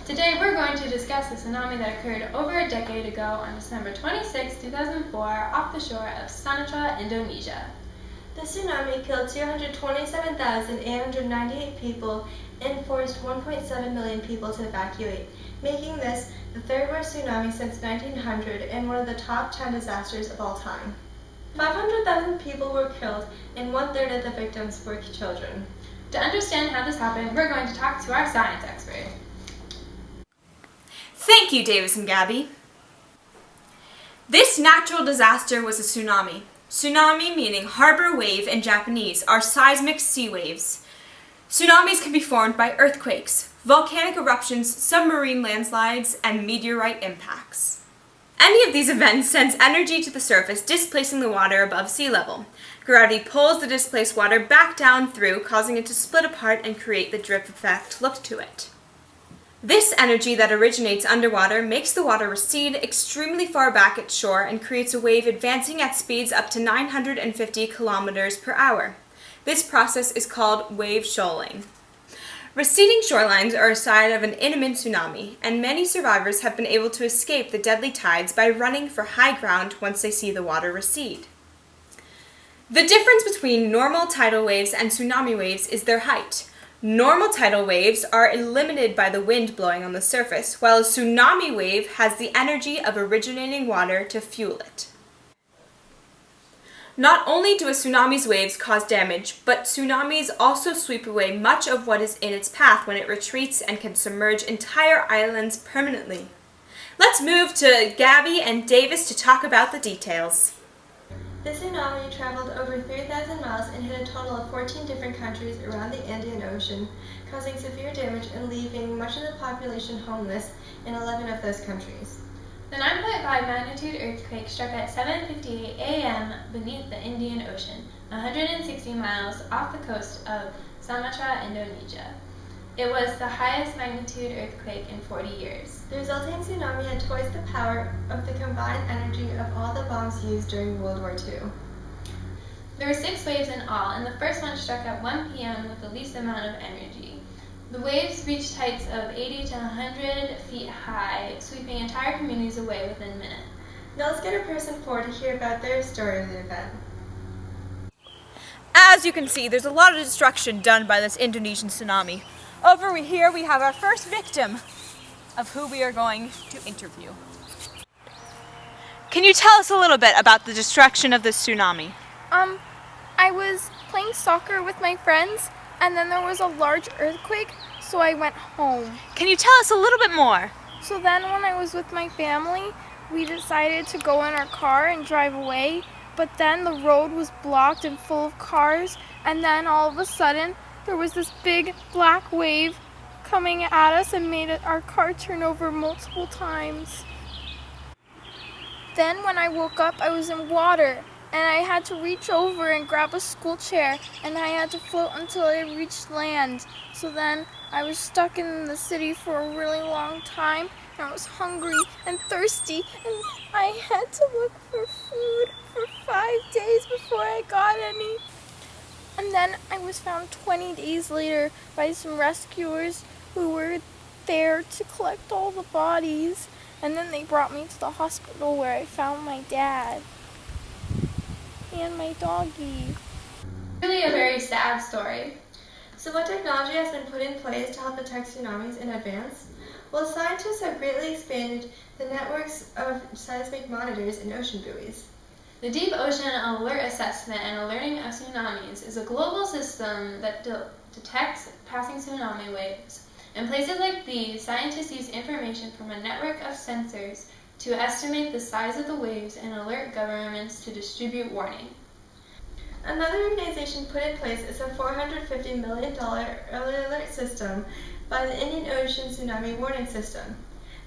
Today we're going to discuss the tsunami that occurred over a decade ago on December 26, 2004 off the shore of Sumatra, Indonesia. The tsunami killed 227,898 people and forced 1.7 million people to evacuate, making this the third worst tsunami since 1900 and one of the top 10 disasters of all time. 500,000 people were killed and one-third of the victims were children. To understand how this happened, we're going to talk to our science expert. Thank you, Davis and Gabby. This natural disaster was a tsunami. Tsunami, meaning harbor wave in Japanese, are seismic sea waves. Tsunamis can be formed by earthquakes, volcanic eruptions, submarine landslides, and meteorite impacts. Any of these events sends energy to the surface, displacing the water above sea level. Gravity pulls the displaced water back down through, causing it to split apart and create the drift effect look to it. This energy that originates underwater makes the water recede extremely far back at shore and creates a wave advancing at speeds up to 950 kilometers per hour. This process is called wave shoaling. Receding shorelines are a sign of an imminent tsunami, and many survivors have been able to escape the deadly tides by running for high ground once they see the water recede. The difference between normal tidal waves and tsunami waves is their height. Normal tidal waves are limited by the wind blowing on the surface, while a tsunami wave has the energy of originating water to fuel it. Not only do a tsunami's waves cause damage, but tsunamis also sweep away much of what is in its path when it retreats and can submerge entire islands permanently. Let's move to Gabby and Davis to talk about the details. The tsunami traveled over 3,000 miles and hit a total of 14 different countries around the Indian Ocean, causing severe damage and leaving much of the population homeless in 11 of those countries. The 9.5 magnitude earthquake struck at 7:58 a.m. beneath the Indian Ocean, 160 miles off the coast of Sumatra, Indonesia. It was the highest magnitude earthquake in 40 years. The resulting tsunami had twice the power of the combined energy of all the bombs used during World War II. There were 6 waves in all, and the first one struck at 1 p.m. with the least amount of energy. The waves reached heights of 80 to 100 feet high, sweeping entire communities away within minutes. Now let's get a person forward to hear about their story of the event. As you can see, there's a lot of destruction done by this Indonesian tsunami. Over here we have our first victim of who we are going to interview. Can you tell us a little bit about the destruction of this tsunami? I was playing soccer with my friends, and then there was a large earthquake, so I went home. Can you tell us a little bit more? So then when I was with my family, we decided to go in our car and drive away, but then the road was blocked and full of cars, and then all of a sudden there was this big black wave coming at us and made our car turn over multiple times. Then when I woke up, I was in water, and I had to reach over and grab a school chair, and I had to float until I reached land. So then I was stuck in the city for a really long time, and I was hungry and thirsty, and I had to look for food for 5 days before I got any. And then I was found 20 days later by some rescuers who were there to collect all the bodies, and then they brought me to the hospital where I found my dad and my doggy. Really a very sad story. So what technology has been put in place to help detect tsunamis in advance? Well, scientists have greatly expanded the networks of seismic monitors and ocean buoys. The Deep Ocean Alert Assessment and Alerting of Tsunamis is a global system that detects passing tsunami waves. In places like these, scientists use information from a network of sensors to estimate the size of the waves and alert governments to distribute warning. Another organization put in place is a $450 million early alert system by the Indian Ocean Tsunami Warning System.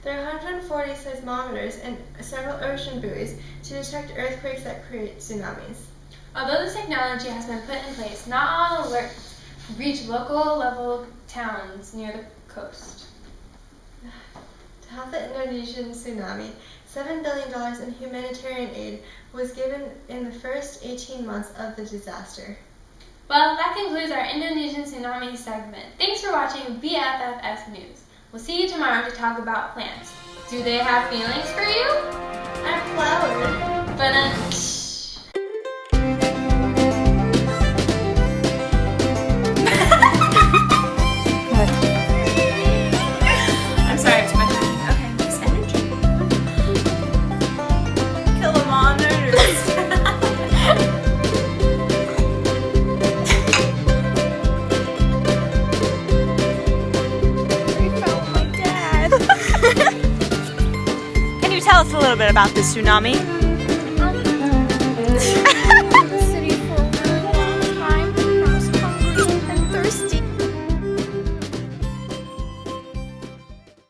There are 140 seismometers and several ocean buoys to detect earthquakes that create tsunamis. Although this technology has been put in place, not all alerts reach local level towns near the coast. To help the Indonesian tsunami, $7 billion in humanitarian aid was given in the first 18 months of the disaster. Well, that concludes our Indonesian tsunami segment. Thanks for watching BFFS News. We'll see you tomorrow to talk about plants. Do they have feelings for you? I'm flowered. But I'm sorry, I have too much energy. Okay, this energy. Kill them all on their nerves. I found my dad. Can you tell us a little bit about the tsunami?